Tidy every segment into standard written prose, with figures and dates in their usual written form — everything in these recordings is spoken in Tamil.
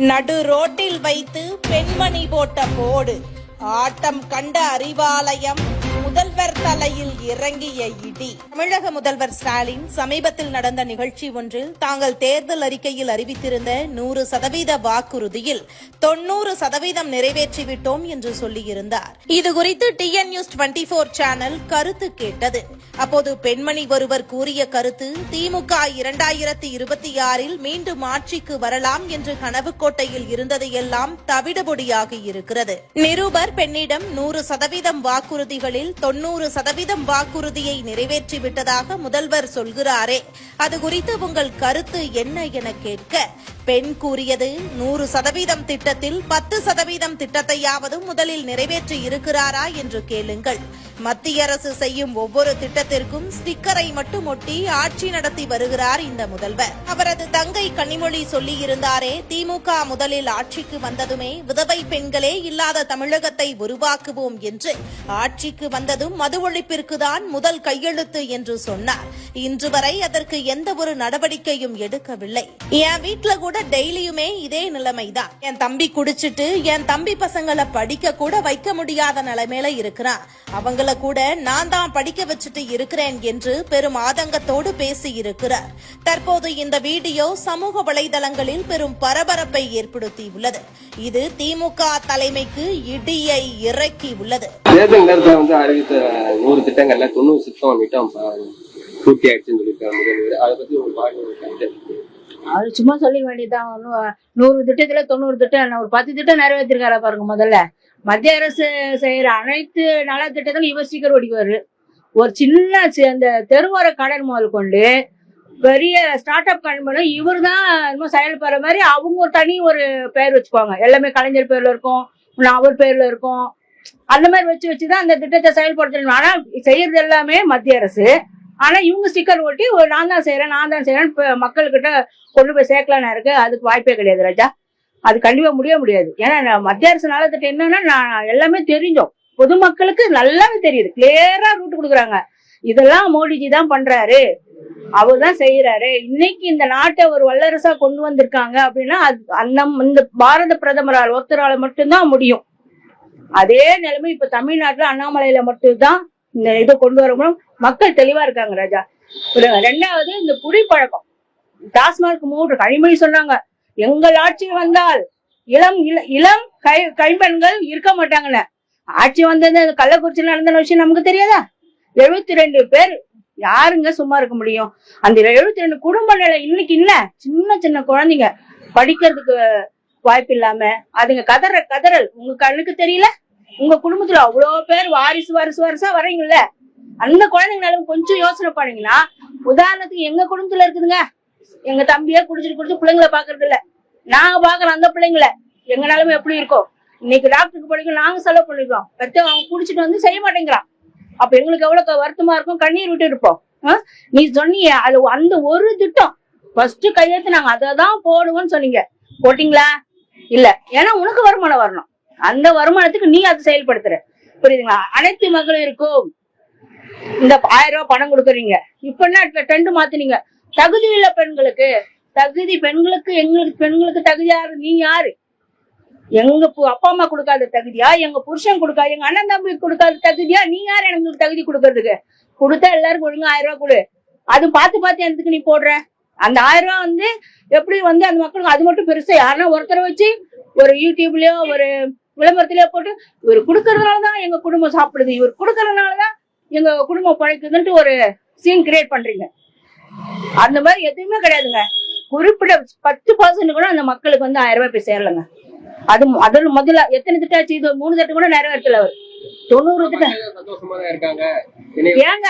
நடு ரோட்டில் வைத்து பெண்மணி போட்ட போடு, ஆட்டம் கண்ட அறிவாலயம், முதல்வர் தலையில் இறங்கிய இடி. தமிழக முதல்வர் ஸ்டாலின் சமீபத்தில் நடந்த நிகழ்ச்சி ஒன்றில் தாங்கள் தேர்தல் அறிக்கையில் அறிவித்திருந்த 100% வாக்குறுதியில் 90% நிறைவேற்றிவிட்டோம் என்று சொல்லியிருந்தார். இதுகுறித்து TN News 24 சேனல் கருத்து கேட்டது. அப்போது பெண்மணி ஒருவர் கூறிய கருத்து, திமுக 2026 மீண்டும் ஆட்சிக்கு வரலாம் என்று கனவு கோட்டையில் இருந்ததையெல்லாம் தவிடுபொடியாகி இருக்கிறது. நிருபர் பெண்ணிடம் 100% வாக்குறுதிகளில் 90% வாக்குறுதியை நிறைவேற்றிவிட்டதாக முதல்வர் சொல்கிறாரே, அது குறித்து உங்கள் கருத்து என்ன என கேட்க, பெண் கூறியது 100% திட்டத்தில் 10% திட்டத்தையாவது முதலில் நிறைவேற்றி இருக்கிறாரா என்று கேளுங்கள். மத்திய அரசு செய்யும் ஒவ்வொரு திட்டத்திற்கும் ஸ்டிக்கரை மட்டும் ஒட்டி ஆட்சி நடத்தி வருகிறார் இந்த முதல்வர். அவரது தங்கை கனிமொழி சொல்லியிருந்தாரே, திமுக முதலில் ஆட்சிக்கு வந்ததுமே விதவை பெண்களே இல்லாத தமிழகத்தை உருவாக்குவோம் என்று, ஆட்சிக்கு வந்ததும் மது ஒழிப்பிற்கு தான் முதல் கையெழுத்து என்று சொன்னார். இன்று வரை அதற்கு எந்த ஒரு நடவடிக்கையும் எடுக்கவில்லை. என் வீட்டுல கூட டெய்லியுமே இதே நிலைமைதான். என் தம்பி குடிச்சிட்டு என் தம்பி பசங்களை படிக்க கூட வைக்க முடியாத நிலைமையில இருக்கிறான். அவங்கள கூட நான் தான் படிக்க வச்சுட்டு இருக்கிறேன் என்று பெரும் ஆதங்கத்தோடு பேசி இருக்கிறார். தற்போது இந்த வீடியோ சமூக வலைதளங்களில் பெரும் பரபரப்பை ஏற்படுத்தியுள்ளது. இது திமுக தலைமைக்கு இடியை இறக்கி உள்ளது. தேர்தல் நேரத்தில் வந்து அறிவித்த 100 திட்டங்கள்ல 90% பூர்த்தி ஆயிடுச்சுன்னு சொல்லியிருக்காங்க. அதை பத்தி ஒரு அது சும்மா சொல்லிக்க வேண்டியதான். 100 திட்டத்துல 90 திட்டம், ஒரு 10 திட்டம் நிறைவேற்றிருக்காரா பாருங்க. முதல்ல மத்திய அரசு செய்யற அனைத்து நல திட்டத்திலும் இவர் ஸ்டிக்கர் ஒடிக்குவாரு. ஒரு சின்ன அந்த தெருவோர கடன் முதல் கொண்டு பெரிய ஸ்டார்ட் அப் கம்பெனி இவர் தான் செயல்படுற மாதிரி அவங்க தனி ஒரு பெயர் வச்சுக்குவாங்க. எல்லாமே கலைஞர் பேர்ல இருக்கும், அவர் பேர்ல இருக்கும். அந்த மாதிரி வச்சுதான் அந்த திட்டத்தை செயல்படுத்தணும். ஆனா செய்யறது எல்லாமே மத்திய அரசு. ஆனா இவங்க ஸ்டிக்கர் ஒட்டி நான் தான் செய்யறேன் மக்கள்கிட்ட கொண்டு போய் சேர்க்கலான்னு இருக்கு. அதுக்கு வாய்ப்பே கிடையாது ராஜா. அது கண்டிப்பா முடியாது. ஏன்னா மத்திய அரசு நலத்திட்டம் என்னன்னா நான் எல்லாமே தெரிஞ்சோம், பொதுமக்களுக்கு நல்லாவே தெரியுது. கிளியரா ரூட் கொடுக்குறாங்க. இதெல்லாம் மோடிஜி தான் பண்றாரு, அவர் தான் செய்யறாரு. இன்னைக்கு இந்த நாட்டை ஒரு வல்லரசா கொண்டு வந்திருக்காங்க அப்படின்னா இந்த பாரத பிரதமரால் ஒருத்தரால மட்டும்தான் முடியும். அதே நிலைமை இப்ப தமிழ்நாட்டுல அண்ணாமலையில மட்டும்தான் இந்த இதை கொண்டு வரணும். மக்கள் தெளிவா இருக்காங்க ராஜா. ரெண்டாவது இந்த குடிப்பழக்கம், டாஸ்மாக் மூன்று கனிமொழி சொன்னாங்க, எங்கள் ஆட்சி வந்தால் இளம் கைம்பெண்கள் இருக்க மாட்டாங்கன்னு. ஆட்சி வந்தது கள்ளக்குறிச்சியில் நடந்த விஷயம் நமக்கு தெரியாதா? 72 பேர் யாருங்க சும்மா இருக்க முடியும்? அந்த 72 குடும்ப நிலை இன்னைக்கு இல்ல. சின்ன குழந்தைங்க படிக்கிறதுக்கு வாய்ப்பு இல்லாம அதுங்க கதறல் உங்க கண்ணுக்கு தெரியல? உங்க குடும்பத்துல அவ்வளவு பேர் வாரிசா வரீங்கல்ல, அந்த குழந்தைங்களாலும் கொஞ்சம் யோசனை பண்ணீங்கன்னா, உதாரணத்துக்கு எங்க குடும்பத்துல இருக்குதுங்க, எங்க தம்பியே குடிச்சிட்டு பிள்ளைங்களை பாக்குறது இல்ல, நாங்க பாக்குறோம் அந்த பிள்ளைங்களை. எங்க நிலைமை எப்படி இருக்கும்? இன்னைக்கு டாக்டருக்கு படிக்க நாங்க செலவு பண்ணிருக்கோம், அவங்க குடிச்சிட்டு வந்து செய்ய மாட்டேங்கிறான். அப்ப எங்களுக்கு எவ்வளவு வருத்தமா இருக்கும், கண்ணீர் விட்டு இருப்போம். நீ சொன்னீங்க அது அந்த ஒரு திட்டம் ஃபர்ஸ்ட் கையெழுத்து நாங்க அதான் போடுவோம்னு சொன்னீங்க, போட்டீங்களா? இல்ல. ஏன்னா உனக்கு வருமானம் வரணும், அந்த வருமானத்துக்கு நீ அதை செயல்படுத்துற. புரியுதுங்களா? அனைத்து மகளிருக்கும் இந்த 1000 ரூபாய் பணம் கொடுக்குறீங்க. இப்ப என்ன ட்ரெண்ட் மாத்தினீங்க? தகுதி உள்ள பெண்களுக்கு எங்களுக்கு பெண்களுக்கு தகுதி யாரு? நீ யாரு? எங்க அப்பா அம்மா கொடுக்காத தகுதியா? எங்க புருஷன் கொடுக்காது, எங்க அண்ணன் தம்பி கொடுக்காத தகுதியா? நீ யாரு எனக்கு தகுதி கொடுக்கறதுக்கு? கொடுத்தா எல்லாருக்கும் ஒழுங்கா 1000 ரூபாய் கொடு. அது பார்த்து எதுக்கு நீ போடுற? அந்த 1000 ரூபாய் வந்து எப்படி வந்து அந்த மக்களுக்கு அது மட்டும் பெருசா யாருன்னா ஒருத்தரை வச்சு ஒரு யூடியூப்லயோ ஒரு விளம்பரத்திலயோ போட்டு இவர் கொடுக்கறதுனாலதான் எங்க குடும்பம் சாப்பிடுது, இவர் கொடுக்கறதுனாலதான் எங்க குடும்பம் பழைக்குதுன்ட்டு ஒரு சீன் கிரியேட் பண்றீங்க. அந்த மாதிரி எதுவுமே கிடையாதுங்க. குறிப்பிட்ட 10% கூட அந்த மக்களுக்கு வந்து 1000 ரூபாய் போய் சேரலங்க. அது முதல்ல எத்தனை திட்டம் ஆச்சு? இது 3 திட்டம் கூட நிறைவேற்றல. அவர் 90 திட்டம் ஏங்க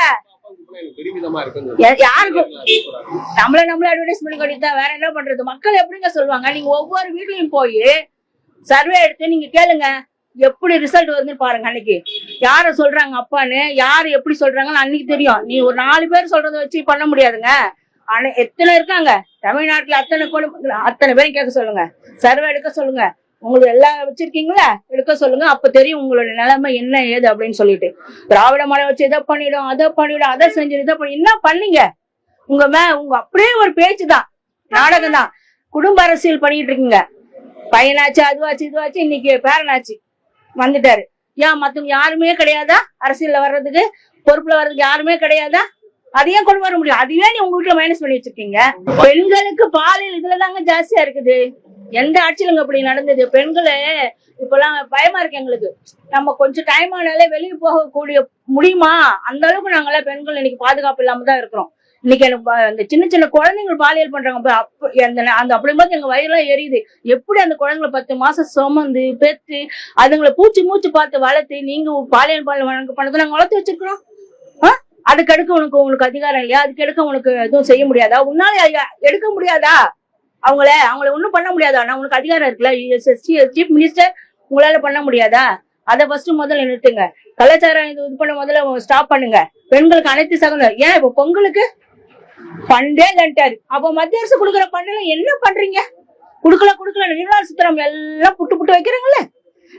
யாருக்கு நம்மள அட்வர்டைஸ்மெண்ட் கட்டித்தா வேற என்ன பண்றது? மக்கள் எப்படிங்க சொல்லுவாங்க? நீங்க ஒவ்வொரு வீட்லயும் போய் சர்வே எடுத்து நீங்க கேளுங்க, எப்படி ரிசல்ட் வருதுன்னு பாருங்க. அன்னைக்கு யார சொல்றாங்க அப்பான்னு, யாரு எப்படி சொல்றாங்கன்னு அன்னைக்கு தெரியும். நீ ஒரு 4 பேர் சொல்றதை வச்சு பண்ண முடியாதுங்க. ஆனா எத்தனை இருக்காங்க தமிழ்நாட்டுல, அத்தனை பேரும் கேட்க சொல்லுங்க, சர்வே எடுக்க சொல்லுங்க. உங்களுக்கு எல்லாம் வச்சிருக்கீங்களா, எடுக்க சொல்லுங்க. அப்ப தெரியும் உங்களோட நிலைமை என்ன ஏது அப்படின்னு சொல்லிட்டு. திராவிட மலை வச்சு இதை பண்ணிடும், அதை செஞ்சிடும், இதை பண்ணி என்ன பண்ணீங்க? உங்க அப்படியே ஒரு பேச்சு தான், நாடகம் தான், குடும்ப அரசியல் பண்ணிட்டு இருக்கீங்க. பையனாச்சு, அதுவாச்சு, இதுவாச்சு, இன்னைக்கு பேரனாச்சு வந்துட்டாரு. ஏன் மத்தவங்க யாருமே கிடையாதா? அரசியல்ல வர்றதுக்கு, பொறுப்புல வர்றதுக்கு யாருமே கிடையாதா? அதையும் கொண்டு வர முடியும். அதுவே நீ உங்க வீட்டுல மைனஸ் பண்ணி வச்சிருக்கீங்க. பெண்களுக்கு பாலியல் இதுலதாங்க ஜாஸ்தியா இருக்குது. எந்த ஆட்சியிலங்க அப்படி நடந்தது? பெண்களே இப்பெல்லாம் பயமா இருக்கு எங்களுக்கு. நம்ம கொஞ்சம் டைம் ஆனாலே வெளியே போகக்கூடிய முடியுமா? அந்த அளவுக்கு நாங்கெல்லாம் பெண்கள் இன்னைக்கு பாதுகாப்பு இல்லாம தான் இருக்கிறோம். இன்னைக்கு எனக்கு அந்த சின்ன சின்ன குழந்தைங்க பாலியல் பண்றாங்க. அந்த அப்படிங்கும்போது எங்க வயிறுலாம் எரியுது. எப்படி அந்த குழந்தைங்களை 10 மாசம் சுமந்து பெத்து அதுங்களை பூச்சி மூச்சு பார்த்து வளர்த்து நீங்க பாலியல் பண்ணதை நாங்க வளர்த்து வச்சிருக்கிறோம். அதுக்கு எடுக்க உங்களுக்கு அதிகாரம் இல்லையா? அதுக்கு எடுக்க உனக்கு எதுவும் செய்ய முடியாதா? உன்னால எடுக்க முடியாதா? அவங்கள ஒண்ணும் பண்ண முடியாதா? நான் உனக்கு அதிகாரம் இருக்குல்ல, சீஃப் மினிஸ்டர், உங்களால பண்ண முடியாதா? அதை ஃபர்ஸ்ட் முதல்ல நிறுத்துங்க. கலாச்சாரம் இது பண்ண முதல்ல ஸ்டாப் பண்ணுங்க. பெண்களுக்கு அனைத்து சகலம். ஏன் இப்ப பொங்கலுக்கு பண்டே தண்டாரு. அப்ப மத்திய அரசு கொடுக்குற பண்டல என்ன பண்றீங்க? குடுக்கல நிர்மலா சீதாராமன் எல்லாம் புட்டு வைக்கிறாங்கல்ல.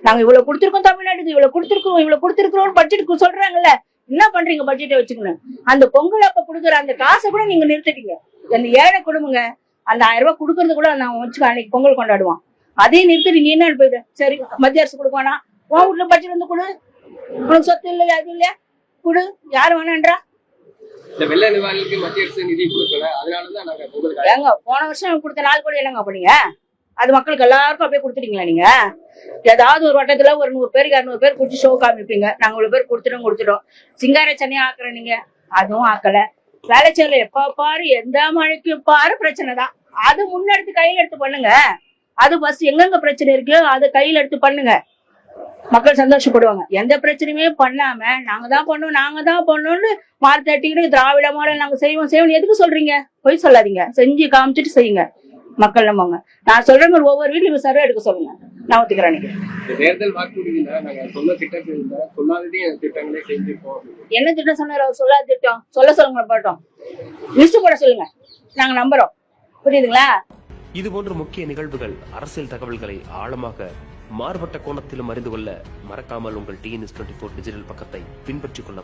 நாங்க இவ்வளவு கொடுத்திருக்கோம், தமிழ்நாட்டுக்கு இவ்வளவு கொடுத்திருக்கிறோம் பட்ஜெட்டுக்கு சொல்றாங்கல்ல. என்ன பண்றீங்க பட்ஜெட்டை வச்சுக்கணும்? அந்த பொங்கல் அப்ப கொடுக்குற அந்த காசை கூட நீங்க நிறுத்திட்டீங்க. அந்த ஏழை குடும்பங்க அந்த 1000 ரூபாய் கொடுக்கறது கூட நான் வச்சுக்க அன்னைக்கு பொங்கல் கொண்டாடுவான். அதையும் நிறுத்திட்டு நீ என்ன போயிடு? சரி, மத்திய அரசு கொடுப்பானா? உன் வீட்டுல பட்ஜெட் வந்து கொடு. உனக்கு சொத்து இல்லையா, அது இல்லையா, கொடு. யாரு வேணான்றா? வெள்ள நிவாரணத்துக்கு மத்திய அரசு நிதி கொடுக்கல, அதனாலதான் நாங்க பொங்கல் ஏங்க போன வருஷம் கொடுத்த 4 கோடி என்னங்க பண்ணீங்க? அது மக்களுக்கு எல்லாருக்கும் அப்படியே கொடுத்துட்டீங்களா? நீங்க ஏதாவது ஒரு வட்டத்துல ஒரு 100 பேருக்கு 200 பேர் குடிச்சு ஷோ காமிப்பீங்க. நாங்க இவ்வளவு பேர் கொடுத்துட்டோம். சிங்கார சென்னையா ஆக்குற நீங்க அதுவும் ஆக்கல. வேலைச்சேரில எப்ப பாரு எந்த மழைக்கு பாரு பிரச்சனை தான். அது முன்னெடுத்து கையில எடுத்து பண்ணுங்க. அது ஃபர்ஸ்ட் எங்கெங்க பிரச்சனை இருக்கோ அதை கையில எடுத்து பண்ணுங்க. மக்கள் சந்தோஷப்படுவாங்க. எந்த பிரச்சனையுமே பண்ணாம நாங்க தான் பண்ணோம்னு மார்த்தட்டிக்கிட்டு திராவிட மாடல் நாங்க செய்வோம் எதுக்கு சொல்றீங்க? பொய் சொல்லாதீங்க. செஞ்சு காமிச்சிட்டு செய்யுங்க. மக்கள் நம்புவாங்க. நான் சொல்ற மாதிரி ஒவ்வொரு வீட்லயும் சர்வே எடுக்க சொல்லுங்க. நான் ஒத்துக்கிறேன். தேர்தல் வாக்குறுதியில நாங்க சொன்ன திட்டங்கள் சொல்லாததே திட்டங்களே செஞ்சிருக்கோம். என்ன திட்டம் சொன்னார்? சொல்லாத திட்டம் சொல்லுங்க பாட்டோம். லிஸ்ட் போட சொல்லுங்க. நாங்க நம்புறோம். புரியுதுங்களா? இது போன்ற முக்கிய நிகழ்வுகள், அரசியல் தகவல்களை ஆழமாக மாறுபட்ட கோணத்திலும் அறிந்து கொள்ள மறக்காமல் உங்கள் TNS24 டிஜிட்டல் பக்கத்தை பின்பற்றிக் கொள்ள